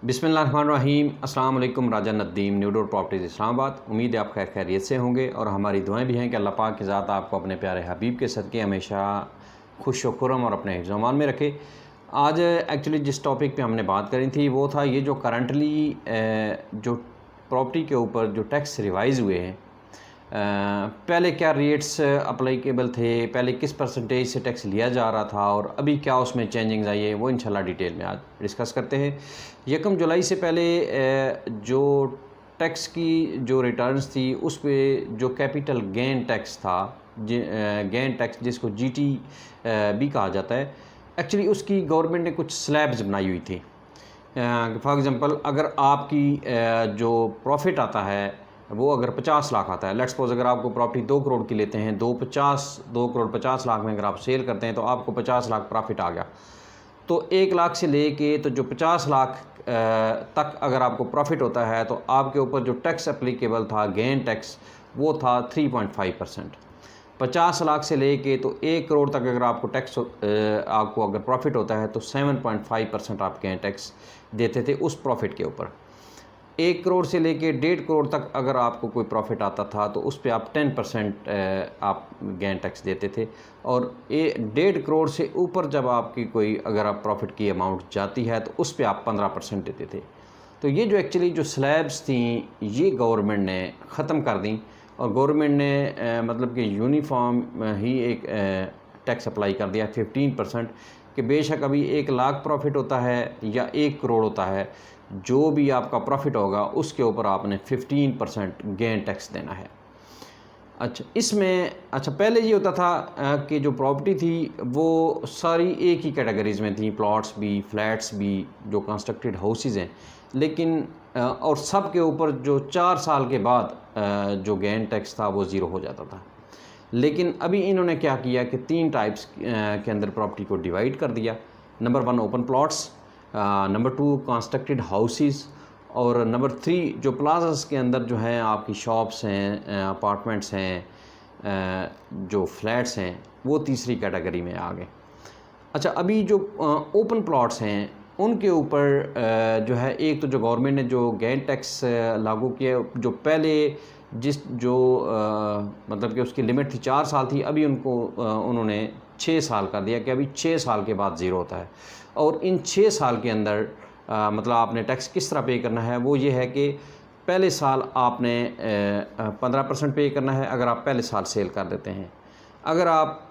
बिस्मिल्लाहिर्रहमानिर्रहीम। अस्सलाम वालेकुम। राजा नदीम, न्यूडोर प्रॉपर्टीज़ इस्लामाबाद। उम्मीद है आप खैर खैरियत से होंगे और हमारी दुआएं भी हैं कि अल्लाह पाक की ज़ात आपको अपने प्यारे हबीब के सदक़े हमेशा खुश व खुर्रम और अपने हिफ्ज़ अमान में रखे। आज एक्चुअली जिस टॉपिक पे हमने बात करी थी वो था ये जो करंटली जो प्रॉपर्टी के ऊपर जो टैक्स रिवाइज़ हुए हैं, पहले क्या रेट्स अप्लीकेबल थे, पहले किस परसेंटेज से टैक्स लिया जा रहा था और अभी क्या उसमें चेंजिंग्स आई है, वो इंशाल्लाह डिटेल में आज डिस्कस करते हैं। 1 जुलाई से पहले जो टैक्स की जो रिटर्न्स थी उस पे जो कैपिटल गेन टैक्स था, गेन टैक्स जिसको जीटी भी कहा जाता है, एक्चुअली उसकी गवर्नमेंट ने कुछ स्लैब्स बनाई हुई थी। फॉर एग्ज़ाम्पल अगर आपकी जो प्रॉफिट आता है वो अगर 50 लाख आता है, लेट्स सपोज अगर आपको प्रॉपर्टी 2 करोड़ की लेते हैं, 2 करोड़ 50 लाख में अगर आप सेल करते हैं तो आपको 50 लाख प्रॉफिट आ गया। तो 1 लाख से लेके तो जो 50 लाख तक अगर आपको प्रॉफिट होता है तो आपके ऊपर जो टैक्स एप्लीकेबल था गेन टैक्स वो था 3.5%। 50 लाख से लेके तो 1 करोड़ तक अगर आपको टैक्स आपको अगर प्रॉफिट होता है तो 7.5% आप गेन टैक्स देते थे उस प्रॉफिट के ऊपर। 1 करोड़ से लेके 1.5 करोड़ तक अगर आपको कोई प्रॉफिट आता था तो उस पर आप 10% आप गेन टैक्स देते थे, और 1.5 करोड़ से ऊपर जब आपकी कोई अगर आप प्रॉफिट की अमाउंट जाती है तो उस पर आप 15% देते थे। तो ये जो एक्चुअली जो स्लैब्स थी ये गवर्नमेंट ने ख़त्म कर दी और गवर्नमेंट ने मतलब कि यूनिफॉर्म ही एक टैक्स अप्लाई कर दिया 15%, कि बेशक अभी 1 लाख प्रॉफिट होता है या 1 करोड़ होता है, जो भी आपका प्रॉफिट होगा उसके ऊपर आपने 15% गेन टैक्स देना है। अच्छा, इसमें पहले ये होता था कि जो प्रॉपर्टी थी वो सारी एक ही कैटेगरीज़ में थी, प्लॉट्स भी, फ्लैट्स भी, जो कंस्ट्रक्टेड हाउसेस हैं, लेकिन और सब के ऊपर जो 4 साल के बाद जो गेन टैक्स था वो ज़ीरो हो जाता था। लेकिन अभी इन्होंने क्या किया कि 3 टाइप्स के अंदर प्रॉपर्टी को डिवाइड कर दिया। Number 1 open plots, number 2 constructed houses, और नंबर 3 जो प्लाजास के अंदर जो है आपकी शॉप्स हैं, अपार्टमेंट्स हैं, जो फ्लैट्स हैं, वो तीसरी कैटेगरी में आ गए। अच्छा, अभी जो ओपन प्लॉट्स हैं उनके ऊपर जो है, एक तो जो गवर्नमेंट ने जो गेन टैक्स लागू किया, जो पहले मतलब कि उसकी लिमिट थी 4 साल थी, अभी उनको उन्होंने 6 साल कर दिया कि अभी 6 साल के बाद ज़ीरो होता है। और इन 6 साल के अंदर मतलब आपने टैक्स किस तरह पे करना है, वो ये है कि पहले साल आपने 15% पे करना है अगर आप पहले साल सेल कर देते हैं। अगर आप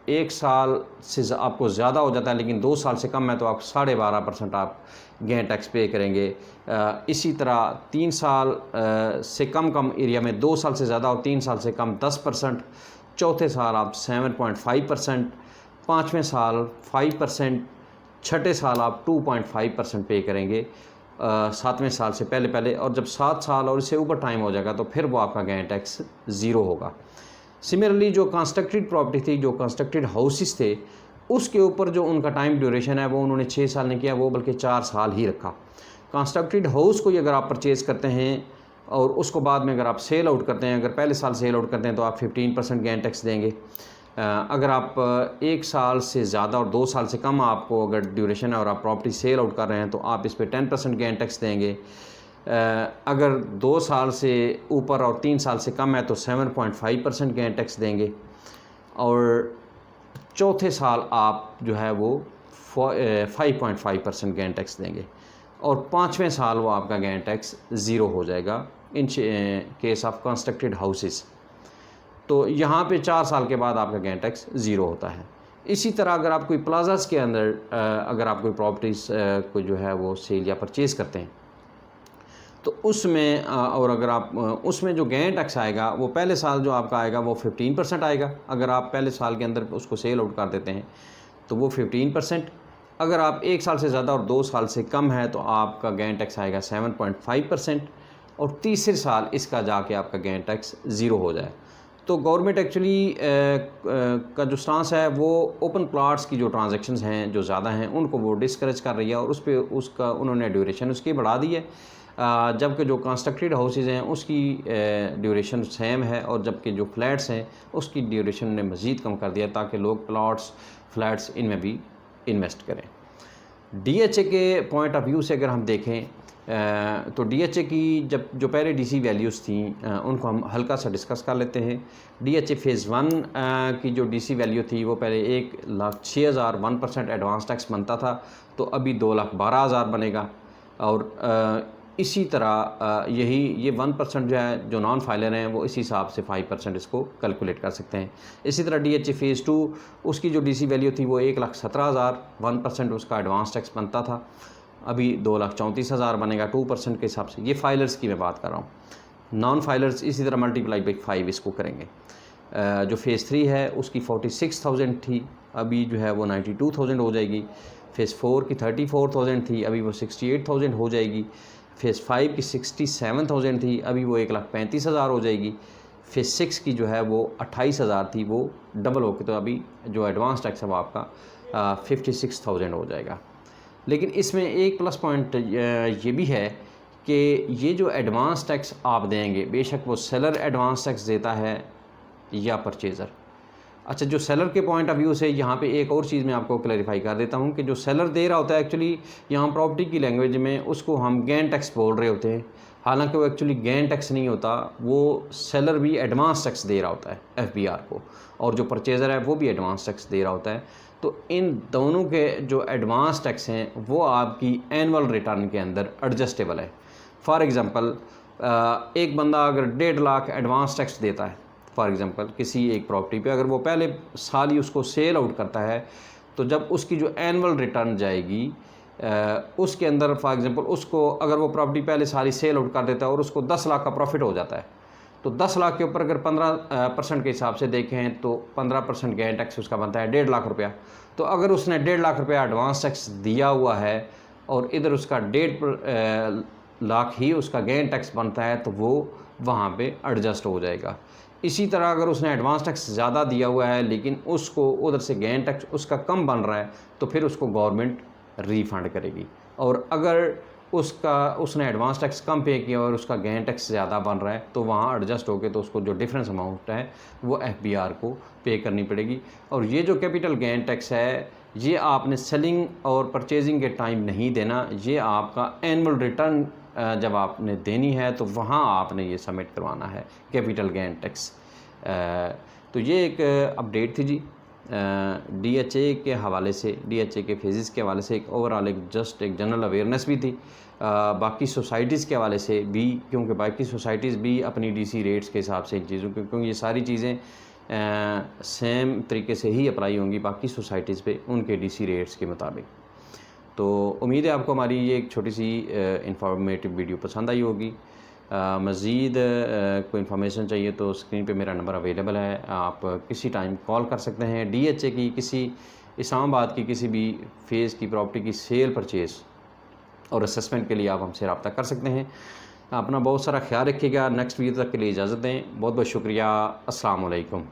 1 साल से आपको ज़्यादा हो जाता है लेकिन 2 साल से कम है तो आप 12.5% आप गेन टैक्स पे करेंगे। इसी तरह 3 साल से कम एरिया में 2 साल से ज़्यादा और 3 साल से कम 10%, चौथे साल आप 7.5%, 5वें साल 5%, छठे साल आप 2.5% पे करेंगे 7वें साल से पहले, और जब 7 साल और इससे ऊपर टाइम हो जाएगा तो फिर वो आपका गेन टैक्स ज़ीरो होगा। सिमिलरली जो कंस्ट्रक्टेड प्रॉपर्टी थी, जो कंस्ट्रक्टेड हाउसेस थे, उसके ऊपर जो उनका टाइम ड्यूरेशन है वो उन्होंने 6 साल नहीं किया, वो बल्कि 4 साल ही रखा। कंस्ट्रक्टेड हाउस को अगर आप परचेज़ करते हैं और उसको बाद में अगर आप सेल आउट करते हैं, अगर पहले साल सेल आउट करते हैं तो आप 15% गेन टैक्स देंगे। अगर आप 1 साल से ज़्यादा और 2 साल से कम आपको अगर ड्यूरेशन है और आप प्रॉपर्टी सेल आउट कर रहे हैं तो आप इस पे 10% गेन टैक्स देंगे। अगर 2 साल से ऊपर और 3 साल से कम है तो 7.5% गेन टैक्स देंगे, और चौथे साल आप जो है वो 5.5% गेन टैक्स देंगे, और 5वें साल वो आपका गेन टैक्स ज़ीरो हो जाएगा in case of constructed houses. तो यहाँ पे 4 साल के बाद आपका गेन टैक्स ज़ीरो होता है। इसी तरह अगर आप कोई प्लाजास के अंदर अगर आप कोई प्रॉपर्टीज़ को जो है वो सेल या परचेज़ करते हैं तो उसमें और अगर आप उसमें जो गेन टैक्स आएगा वो पहले साल जो आपका आएगा वो 15% आएगा। अगर आप पहले साल के अंदर उसको सेल आउट कर देते हैं तो वो 15%। अगर आप 1 साल से ज़्यादा और 2 साल से कम है तो आपका गेन टैक्स आएगा 7.5%, और तीसरे साल इसका जाके आपका गेन टैक्स ज़ीरो हो जाए। तो गवर्नमेंट एक्चुअली का जो स्टांस है वो ओपन प्लॉट्स की जो ट्रांजैक्शंस हैं जो ज़्यादा हैं उनको वो डिस्करेज कर रही है, और उस पर उसका उन्होंने ड्यूरेशन उसकी बढ़ा दी है, जबकि जो कंस्ट्रक्टेड हाउसेज हैं उसकी ड्यूरेशन सेम है, और जबकि जो फ्लैट्स हैं उसकी ड्यूरेशन ने मज़ीद कम कर दिया ताकि लोग प्लॉट्स फ्लैट्स इनमें भी इन्वेस्ट करें। DHA के पॉइंट ऑफ व्यू से अगर हम देखें तो DHA की जब जो पहले DC वैल्यूज़ थी उनको हम हल्का सा डिस्कस कर लेते हैं। DHA फ़ेज़ 1 की जो DC वैल्यू थी वो पहले 1,06,000 1% एडवांस टैक्स बनता था, तो अभी 2,12,000 बनेगा। और इसी तरह ये 1% जो है, जो नॉन फाइलर हैं वो इसी हिसाब से 5% इसको कैलकुलेट कर सकते हैं। इसी तरह DHA फ़ेज़ 2 उसकी जो DC वैल्यू थी वो 1,17,000 1% उसका एडवांस टैक्स बनता था, अभी 2,34,000 बनेगा 2% के हिसाब से। ये फाइलर्स की मैं बात कर रहा हूँ। नॉन फाइलर्स इसी तरह मल्टीप्लाई बाई 5 इसको करेंगे। जो फ़ेज़ 3 है उसकी 46,000 थी, अभी जो है वो 92,000 हो जाएगी। फ़ेज़ 4 की 34,000 थी, अभी वो 68,000 हो जाएगी। फ़ेज़ 5 की 67,000 थी, अभी वो 1,35,000 हो जाएगी। फ़ेज़ 6 की जो है वो 28,000 थी, वो डबल होकर तो अभी जो एडवांस टैक्स है वो आपका 56,000 हो जाएगा। लेकिन इसमें एक प्लस पॉइंट ये भी है कि ये जो एडवांस टैक्स आप देंगे, बेशक वो सेलर एडवांस टैक्स देता है या परचेज़र। अच्छा, जो सेलर के पॉइंट ऑफ व्यू से यहाँ पे एक और चीज़ मैं आपको क्लैरिफाई कर देता हूँ कि जो सेलर दे रहा होता है, एक्चुअली यहाँ प्रॉपर्टी की लैंग्वेज में उसको हम गेन टैक्स बोल रहे होते हैं, हालांकि वो एक्चुअली गेन टैक्स नहीं होता, वो सेलर भी एडवांस टैक्स दे रहा होता है FBR को, और जो परचेज़र है वो भी एडवांस टैक्स दे रहा होता है। तो इन दोनों के जो एडवांस टैक्स हैं वो आपकी एनुअल रिटर्न के अंदर एडजस्टेबल है। फॉर एग्ज़ाम्पल एक बंदा अगर 1.5 लाख एडवांस टैक्स देता है फॉर एग्ज़ाम्पल किसी एक प्रॉपर्टी पे, अगर वो पहले साल ही उसको सेल आउट करता है, तो जब उसकी जो एनुअल रिटर्न जाएगी उसके अंदर फॉर एग्ज़ाम्पल उसको अगर वो प्रॉपर्टी पहले सारी सेल आउट कर देता है और उसको 10 लाख का प्रॉफिट हो जाता है, तो 10 लाख के ऊपर अगर 15% के हिसाब से देखें तो 15% गेन टैक्स उसका बनता है 1.5 लाख रुपया। तो अगर उसने 1.5 लाख रुपया एडवांस टैक्स दिया हुआ है और इधर उसका 1.5 लाख ही उसका गेन टैक्स बनता है, तो वो वहाँ पे एडजस्ट हो जाएगा। इसी तरह अगर उसने एडवांस टैक्स ज़्यादा दिया हुआ है लेकिन उसको उधर से गेन टैक्स उसका कम बन रहा है, तो फिर उसको गवर्नमेंट रिफ़ंड करेगी। और अगर उसने एडवांस टैक्स कम पे किया और उसका गेन टैक्स ज़्यादा बन रहा है, तो वहाँ एडजस्ट होकर तो उसको जो डिफरेंस अमाउंट है वो FBR को पे करनी पड़ेगी। और ये जो कैपिटल गेन टैक्स है ये आपने सेलिंग और परचेजिंग के टाइम नहीं देना, ये आपका एनुअल रिटर्न जब आपने देनी है तो वहाँ आपने ये सबमिट करवाना है कैपिटल गेन टैक्स। तो ये एक अपडेट थी जी DHA के हवाले से, DHA के फेजेस के हवाले से, एक ओवरऑल एक जस्ट एक जनरल अवेयरनेस भी थी। बाकी सोसाइटीज़ के हवाले से भी, क्योंकि बाकी सोसाइटीज़ भी अपनी DC रेट्स के हिसाब से इन चीज़ों को, क्योंकि ये सारी चीज़ें सेम तरीके से ही अप्लाई होंगी बाकी सोसाइटीज़ पे उनके DC रेट्स के मुताबिक। तो उम्मीद है आपको हमारी ये एक छोटी सी इंफॉर्मेटिव वीडियो पसंद आई होगी। मज़ीद कोई इन्फॉर्मेशन चाहिए तो स्क्रीन पे मेरा नंबर अवेलेबल है, आप किसी टाइम कॉल कर सकते हैं। DHA की किसी इस्लामाबाद की किसी भी फेज़ की प्रॉपर्टी की सेल परचेज़ और असेसमेंट के लिए आप हमसे रब्ता कर सकते हैं। अपना बहुत सारा ख्याल रखिएगा। नेक्स्ट वीडियो तक के लिए इजाज़त दें। बहुत बहुत शुक्रिया। अस्सलाम वालेकुम।